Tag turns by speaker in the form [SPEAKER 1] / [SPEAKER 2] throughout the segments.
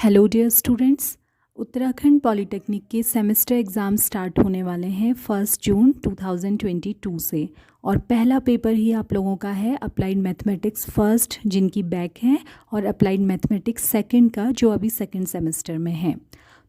[SPEAKER 1] Hello dear students. Uttarakhand polytechnic के semester exam start होने वाले हैं 1 जून 2022 से, और पहला पेपर ही आप लोगों का है अप्लाइड मैथमेटिक्स फर्स्ट जिनकी बैक है, और अप्लाइड मैथमेटिक्स सेकंड का जो अभी सेकंड सेमेस्टर में है।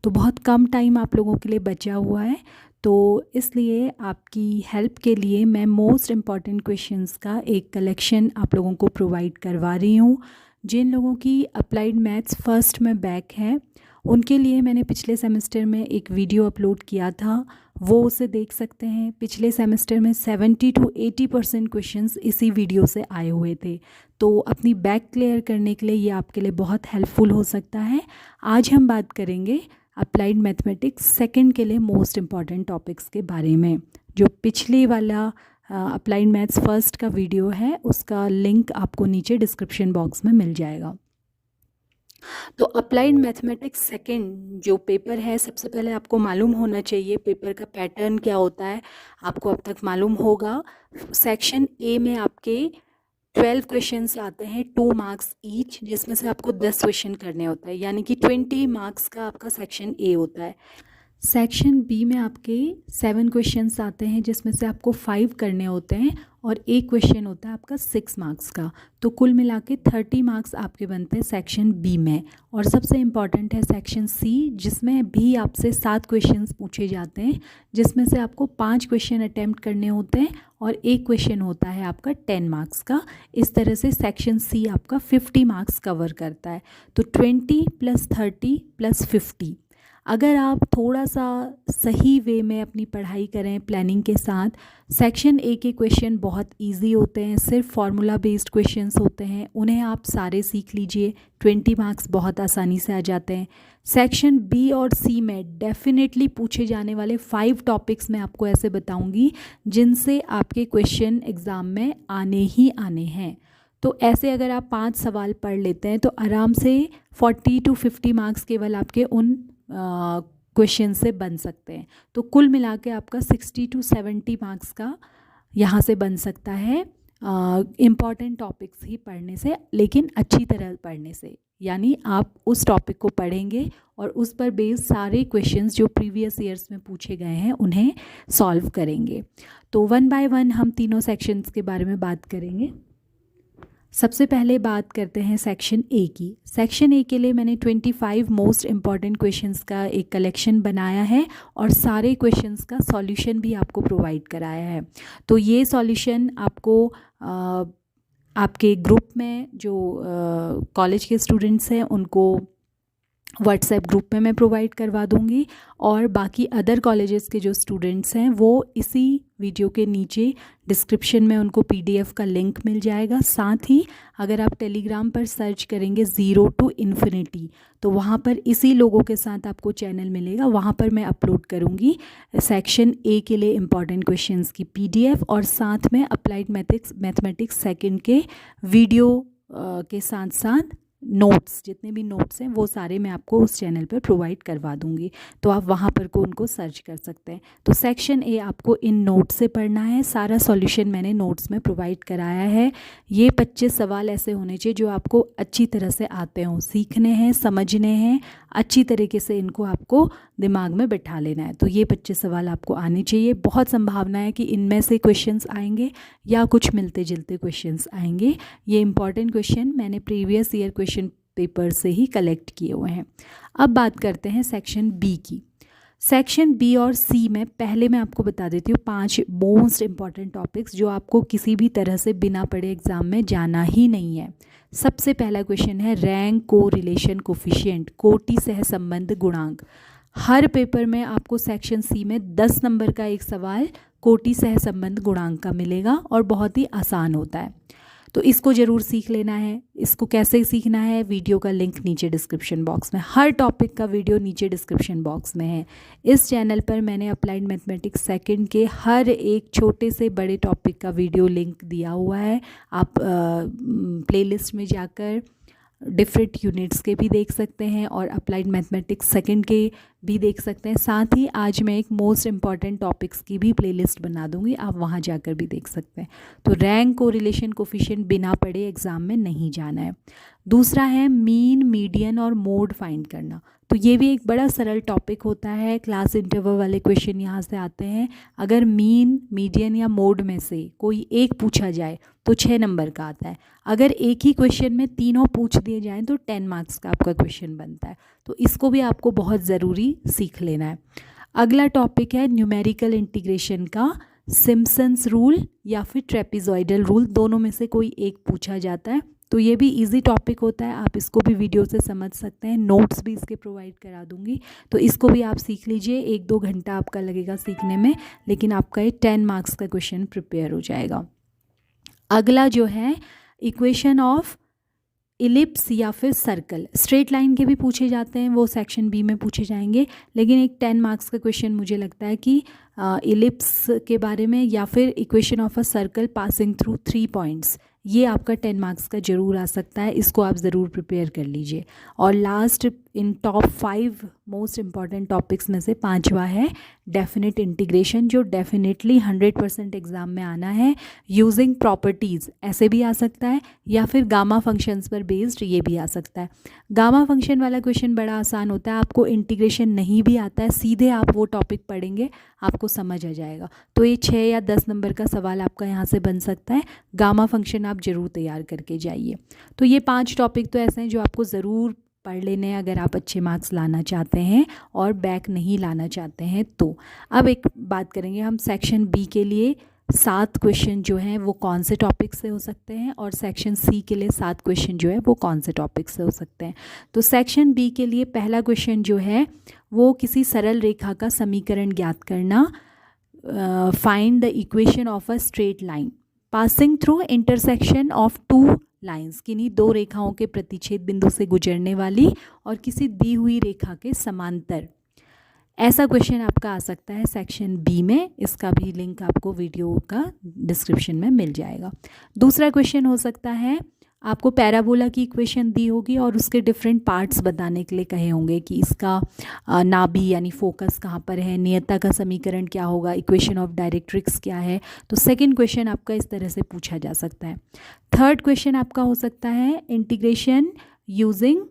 [SPEAKER 1] तो बहुत कम टाइम आप लोगों के लिए बचा हुआ है, तो इसलिए आपकी हेल्प के लिए मैं मोस्ट इम्पॉर्टेंट क्वेश्चंस का एक कलेक्शन आप लोगों को प्रोवाइड करवा रही हूँ। जिन लोगों की अप्लाइड मैथ्स फर्स्ट में बैक है उनके लिए मैंने पिछले सेमेस्टर में एक वीडियो अपलोड किया था, वो उसे देख सकते हैं। पिछले सेमेस्टर में 70 to 80% क्वेश्चंस इसी वीडियो से आए हुए थे, तो अपनी बैक क्लियर करने के लिए ये आपके लिए बहुत हेल्पफुल हो सकता है। आज हम बात करेंगे अप्लाइड मैथमेटिक्स सेकंड के लिए मोस्ट इम्पॉर्टेंट टॉपिक्स के बारे में। जो पिछले वाला अप्लाइड मैथ्स फर्स्ट का वीडियो है उसका लिंक आपको नीचे डिस्क्रिप्शन बॉक्स में मिल जाएगा। तो अप्लाइड मैथमेटिक्स सेकंड जो पेपर है, सबसे पहले आपको मालूम होना चाहिए पेपर का पैटर्न क्या होता है। आपको अब तक मालूम होगा, सेक्शन ए में आपके 12 क्वेश्चंस आते हैं, 2 मार्क्स ईच, जिसमें से आपको 10 क्वेश्चन करने होते हैं, यानी कि 20 मार्क्स का आपका सेक्शन ए होता है। सेक्शन बी में आपके 7 क्वेश्चंस आते हैं, जिसमें से आपको 5 करने होते हैं, और एक क्वेश्चन होता है आपका 6 मार्क्स का। तो कुल मिला के 30 मार्क्स आपके बनते हैं सेक्शन बी में। और सबसे इम्पॉर्टेंट है सेक्शन सी, जिसमें भी आपसे 7 क्वेश्चंस पूछे जाते हैं, जिसमें से आपको 5 क्वेश्चन अटैम्प्ट करने होते हैं, और एक क्वेश्चन होता है आपका 10 मार्क्स का। इस तरह से सेक्शन सी आपका 50 मार्क्स कवर करता है। तो 20 + 30 + 50। अगर आप थोड़ा सा सही वे में अपनी पढ़ाई करें प्लानिंग के साथ, सेक्शन ए के क्वेश्चन बहुत इजी होते हैं, सिर्फ फार्मूला बेस्ड क्वेश्चंस होते हैं, उन्हें आप सारे सीख लीजिए, 20 मार्क्स बहुत आसानी से आ जाते हैं। सेक्शन बी और सी में डेफिनेटली पूछे जाने वाले 5 टॉपिक्स मैं आपको ऐसे बताऊंगी जिनसे आपके क्वेश्चन एग्ज़ाम में आने ही आने हैं। तो ऐसे अगर आप 5 सवाल पढ़ लेते हैं तो आराम से 40 to 50 मार्क्स केवल आपके उन क्वेश्चन से बन सकते हैं। तो कुल मिला के आपका 60 to 70 मार्क्स का यहाँ से बन सकता है, इम्पॉर्टेंट टॉपिक्स ही पढ़ने से, लेकिन अच्छी तरह पढ़ने से। यानी आप उस टॉपिक को पढ़ेंगे और उस पर बेस्ड सारे क्वेश्चंस जो प्रीवियस ईयर्स में पूछे गए हैं उन्हें सॉल्व करेंगे। तो 1 by 1 हम तीनों सेक्शंस के बारे में बात करेंगे। सबसे पहले बात करते हैं सेक्शन ए की। सेक्शन ए के लिए मैंने 25 मोस्ट इम्पॉर्टेंट क्वेश्चंस का एक कलेक्शन बनाया है, और सारे क्वेश्चंस का सॉल्यूशन भी आपको प्रोवाइड कराया है। तो ये सॉल्यूशन आपको आपके ग्रुप में जो कॉलेज के स्टूडेंट्स हैं उनको व्हाट्सएप ग्रुप में मैं प्रोवाइड करवा दूंगी, और बाकी अदर कॉलेजेस के जो स्टूडेंट्स हैं वो इसी वीडियो के नीचे डिस्क्रिप्शन में उनको पीडीएफ का लिंक मिल जाएगा। साथ ही अगर आप टेलीग्राम पर सर्च करेंगे 0 to Infinity, तो वहाँ पर इसी लोगों के साथ आपको चैनल मिलेगा, वहाँ पर मैं अपलोड करूँगी सेक्शन ए के लिए इम्पॉर्टेंट क्वेश्चंस की पीडीएफ, और साथ में अप्लाइड मैथमेटिक्स सेकंड के वीडियो के साथ साथ नोट्स, जितने भी नोट्स हैं वो सारे मैं आपको उस चैनल पर प्रोवाइड करवा दूंगी, तो आप वहाँ पर को उनको सर्च कर सकते हैं। तो सेक्शन ए आपको इन नोट्स से पढ़ना है, सारा सॉल्यूशन मैंने नोट्स में प्रोवाइड कराया है। ये 25 सवाल ऐसे होने चाहिए जो आपको अच्छी तरह से आते हों, सीखने हैं, समझने हैं, अच्छी तरीके से इनको आपको दिमाग में बिठा लेना है। तो ये 25 सवाल आपको आने चाहिए। बहुत संभावना है कि इनमें से क्वेश्चंस आएंगे या कुछ मिलते जुलते क्वेश्चंस आएंगे। ये इंपॉर्टेंट क्वेश्चन मैंने प्रीवियस ईयर क्वेश्चन पेपर से ही कलेक्ट किए हुए हैं। अब बात करते हैं सेक्शन बी की। सेक्शन बी और सी में पहले मैं आपको बता देती हूँ 5 मोस्ट इम्पॉर्टेंट टॉपिक्स जो आपको किसी भी तरह से बिना पढ़े एग्जाम में जाना ही नहीं है। सबसे पहला क्वेश्चन है रैंक को रिलेशन कोफिशिएंट, कोटि सहसंबंध गुणांक। हर पेपर में आपको सेक्शन सी में 10 नंबर का एक सवाल कोटि सहसंबंध गुणांक का मिलेगा, और बहुत ही आसान होता है, तो इसको ज़रूर सीख लेना है। इसको कैसे सीखना है, वीडियो का लिंक नीचे डिस्क्रिप्शन बॉक्स में, हर टॉपिक का वीडियो नीचे डिस्क्रिप्शन बॉक्स में है। इस चैनल पर मैंने अप्लाइड मैथमेटिक्स सेकंड के हर एक छोटे से बड़े टॉपिक का वीडियो लिंक दिया हुआ है। आप प्लेलिस्ट में जाकर डिफरेंट यूनिट्स के भी देख सकते हैं और अप्लाइड मैथमेटिक्स सेकंड के भी देख सकते हैं। साथ ही आज मैं एक मोस्ट इम्पॉर्टेंट टॉपिक्स की भी प्लेलिस्ट बना दूंगी, आप वहाँ जाकर भी देख सकते हैं। तो रैंक कोरिलेशन कोफिशिएंट बिना पढ़े एग्ज़ाम में नहीं जाना है। दूसरा है मीन, मीडियन और मोड फाइंड करना। तो ये भी एक बड़ा सरल टॉपिक होता है, क्लास इंटरवल वाले क्वेश्चन यहाँ से आते हैं। अगर मीन, मीडियन या मोड में से कोई एक पूछा जाए तो 6 नंबर का आता है। अगर एक ही क्वेश्चन में तीनों पूछ दिए जाएं तो 10 मार्क्स का आपका क्वेश्चन बनता है। तो इसको भी आपको बहुत ज़रूरी सीख लेना है। अगला टॉपिक है न्यूमेरिकल इंटीग्रेशन का सिम्पसन्स रूल या फिर ट्रेपेजॉइडल रूल, दोनों में से कोई एक पूछा जाता है। तो ये भी इजी टॉपिक होता है, आप इसको भी वीडियो से समझ सकते हैं, नोट्स भी इसके प्रोवाइड करा दूंगी। तो इसको भी आप सीख लीजिए, 1-2 घंटा आपका लगेगा सीखने में, लेकिन आपका ये 10 मार्क्स का क्वेश्चन प्रिपेयर हो जाएगा। अगला जो है इक्वेशन ऑफ इलिप्स या फिर सर्कल, स्ट्रेट लाइन के भी पूछे जाते हैं, वो सेक्शन बी में पूछे जाएंगे। लेकिन एक 10 मार्क्स का क्वेश्चन मुझे लगता है कि इलिप्स के बारे में या फिर equation of a circle passing through 3 points, ये आपका 10 मार्क्स का ज़रूर आ सकता है, इसको आप ज़रूर प्रिपेयर कर लीजिए। और last in top 5 most important topics में से 5वां है डेफिनेट इंटीग्रेशन, जो डेफिनेटली 100% एग्ज़ाम में आना है। यूजिंग प्रॉपर्टीज़ ऐसे भी आ सकता है, या फिर गामा फंक्शंस पर बेस्ड ये भी आ सकता है। गामा फंक्शन वाला क्वेश्चन बड़ा आसान होता है, आपको इंटीग्रेशन नहीं भी आता है, सीधे आप वो टॉपिक पढ़ेंगे आपको समझ आ जाएगा। तो ये 6 या 10 नंबर का सवाल आपका यहाँ से बन सकता है। गामा फंक्शन आप ज़रूर तैयार करके जाइए। तो ये 5 टॉपिक तो ऐसे हैं जो आपको ज़रूर पढ़ लेने हैं अगर आप अच्छे मार्क्स लाना चाहते हैं और बैक नहीं लाना चाहते हैं। तो अब एक बात करेंगे हम सेक्शन बी के लिए 7 क्वेश्चन जो हैं वो कौन से टॉपिक से हो सकते हैं, और सेक्शन सी के लिए 7 क्वेश्चन जो है वो कौन से टॉपिक से हो सकते हैं। तो सेक्शन बी के लिए पहला क्वेश्चन जो है वो किसी सरल रेखा का समीकरण ज्ञात करना, find the equation of a straight line passing through intersection of 2 lines, किन्हीं 2 रेखाओं के प्रतिच्छेद बिंदु से गुजरने वाली और किसी दी हुई रेखा के समांतर। ऐसा क्वेश्चन आपका आ सकता है सेक्शन बी में, इसका भी लिंक आपको वीडियो का डिस्क्रिप्शन में मिल जाएगा। दूसरा क्वेश्चन हो सकता है आपको पैराबोला की इक्वेशन दी होगी और उसके डिफरेंट पार्ट्स बताने के लिए कहे होंगे कि इसका नाभि यानी फोकस कहाँ पर है, नियता का समीकरण क्या होगा, इक्वेशन ऑफ डायरेक्ट्रिक्स क्या है। तो सेकंड क्वेश्चन आपका इस तरह से पूछा जा सकता है। थर्ड क्वेश्चन आपका हो सकता है इंटीग्रेशन यूजिंग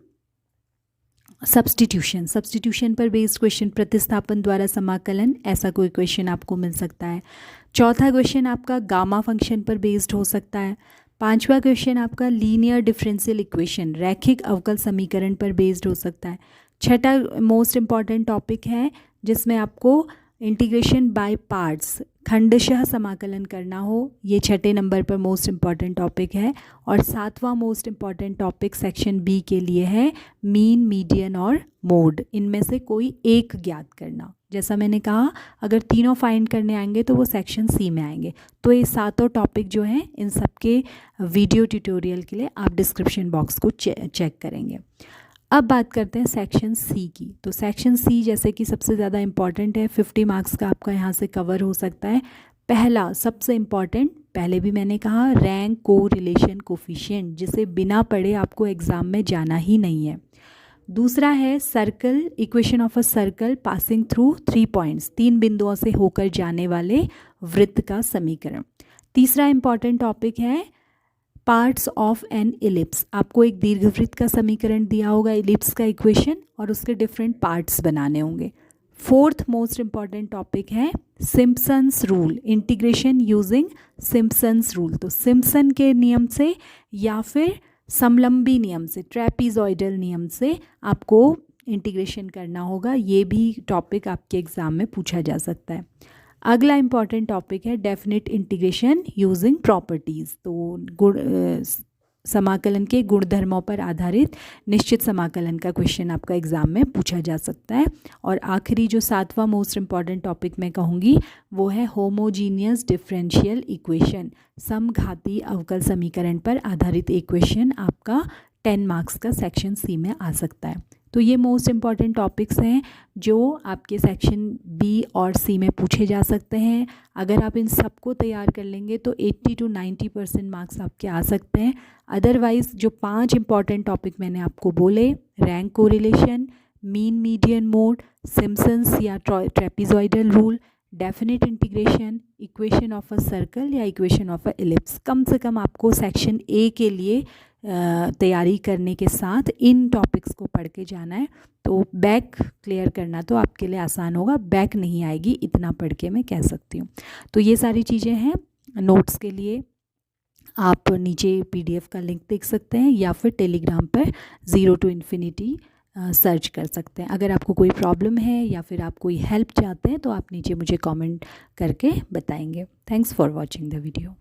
[SPEAKER 1] सब्स्टिट्यूशन, सब्स्टिट्यूशन पर बेस्ड क्वेश्चन, प्रतिस्थापन द्वारा समाकलन, ऐसा कोई क्वेश्चन आपको मिल सकता है। चौथा क्वेश्चन आपका गामा फंक्शन पर बेस्ड हो सकता है। 5वां क्वेश्चन आपका लीनियर डिफरेंशियल इक्वेशन, रैखिक अवकल समीकरण पर बेस्ड हो सकता है। छठा मोस्ट इम्पॉर्टेंट टॉपिक है जिसमें आपको इंटीग्रेशन बाय पार्ट्स, खंडशः समाकलन करना हो, ये 6 नंबर पर मोस्ट इम्पॉर्टेंट टॉपिक है। और 7वां most important topic section B के लिए है मीन, मीडियन और मोड, इनमें से कोई एक ज्ञात करना। जैसा मैंने कहा अगर तीनों फाइंड करने आएंगे तो वो सेक्शन सी में आएंगे। तो ये 7 टॉपिक जो हैं इन सब के वीडियो ट्यूटोरियल के लिए आप डिस्क्रिप्शन बॉक्स को चेक करेंगे। अब बात करते हैं सेक्शन सी की। तो सेक्शन सी जैसे कि सबसे ज़्यादा इम्पॉर्टेंट है, 50 मार्क्स का आपका यहाँ से कवर हो सकता है। पहला सबसे इम्पॉर्टेंट, पहले भी मैंने कहा, रैंक कोरिलेशन कोफिशिएंट, जिसे बिना पढ़े आपको एग्ज़ाम में जाना ही नहीं है। दूसरा है circle, equation of a circle passing through 3 points, 3 बिंदुओं से होकर जाने वाले वृत्त का समीकरण। तीसरा इम्पॉर्टेंट टॉपिक है पार्ट्स ऑफ एन इलिप्स, आपको एक दीर्घवृत्त का समीकरण दिया होगा, इलिप्स का इक्वेशन, और उसके डिफरेंट पार्ट्स बनाने होंगे। फोर्थ मोस्ट इम्पॉर्टेंट टॉपिक है Simpson's rule, integration using Simpson's rule. तो सिम्पसन के नियम से या फिर समलंबी नियम से, ट्रेपेजॉइडल नियम से आपको इंटीग्रेशन करना होगा। ये भी टॉपिक आपके एग्ज़ाम में पूछा जा सकता है। अगला इम्पॉर्टेंट टॉपिक है डेफिनेट इंटीग्रेशन यूजिंग प्रॉपर्टीज़। तो समाकलन के गुणधर्मों पर आधारित निश्चित समाकलन का क्वेश्चन आपका एग्ज़ाम में पूछा जा सकता है। और आखिरी जो 7वां मोस्ट इम्पॉर्टेंट टॉपिक मैं कहूँगी वो है होमोजीनियस डिफरेंशियल इक्वेशन, समघाती अवकल समीकरण पर आधारित एक क्वेश्चन आपका 10 मार्क्स का सेक्शन सी में आ सकता है। तो ये मोस्ट इम्पॉर्टेंट टॉपिक्स हैं जो आपके सेक्शन बी और सी में पूछे जा सकते हैं। अगर आप इन सबको तैयार कर लेंगे तो 80 to 90% मार्क्स आपके आ सकते हैं। अदरवाइज़ जो 5 इम्पॉर्टेंट टॉपिक मैंने आपको बोले, rank correlation, mean median mode, Simpson's या trapezoidal rule, definite integration, equation of a circle या इक्वेशन ऑफ अ एलिप्स, कम से कम आपको सेक्शन ए के लिए तैयारी करने के साथ इन टॉपिक्स को पढ़ के जाना है। तो बैक क्लियर करना तो आपके लिए आसान होगा, बैक नहीं आएगी, इतना पढ़ के मैं कह सकती हूँ। तो ये सारी चीज़ें हैं। नोट्स के लिए आप नीचे PDF का लिंक देख सकते हैं या फिर टेलीग्राम पर 0 to Infinity सर्च कर सकते हैं। अगर आपको कोई प्रॉब्लम है या फिर आप कोई हेल्प चाहते हैं तो आप नीचे मुझे कमेंट करके बताएंगे। Thanks for watching the video.